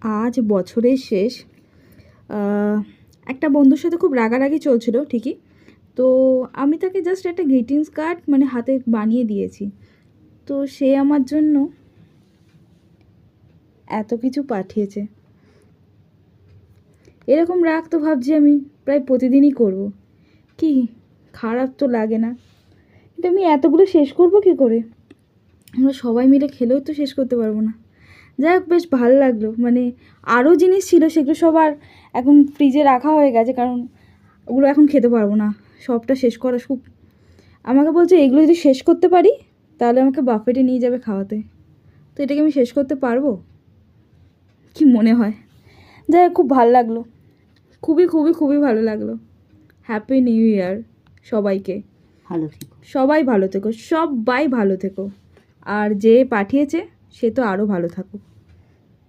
আজ বছরের শেষ। একটা বন্ধুর সাথে খুব রাগারাগি চলছিল ঠিকই, তো আমি তাকে জাস্ট একটা গ্রিটিংস কার্ড মানে হাতে বানিয়ে দিয়েছি। তো সে আমার জন্য এত কিছু পাঠিয়েছে। এরকম রাগ তো ভাবছি আমি প্রায় প্রতিদিনই করব। কি খারাপ তো লাগে না, কিন্তু আমি এতগুলো শেষ করব কী করে? আমরা সবাই মিলে খেলেও তো শেষ করতে পারবো না। যাই হোক, বেশ ভালো লাগলো। মানে আরও জিনিস ছিল, সেগুলো সবার এখন ফ্রিজে রাখা হয়ে গেছে, কারণ ওগুলো এখন খেতে পারবো না। সবটা শেষ করা খুব, আমাকে বলছে এগুলো যদি শেষ করতে পারি তাহলে আমাকে বাফেটে নিয়ে যাবে খাওয়াতে। তো এটাকে আমি শেষ করতে পারবো কি মনে হয়? যাই হোক, খুব ভালো লাগলো, খুবই খুবই খুবই ভালো লাগলো। হ্যাপি নিউ ইয়ার সবাইকে। ভালো থেকো। সবাই ভালো থেকো, সবাই ভালো থেকো। আর যে পাঠিয়েছে সে তো আরও ভালো থাকুক।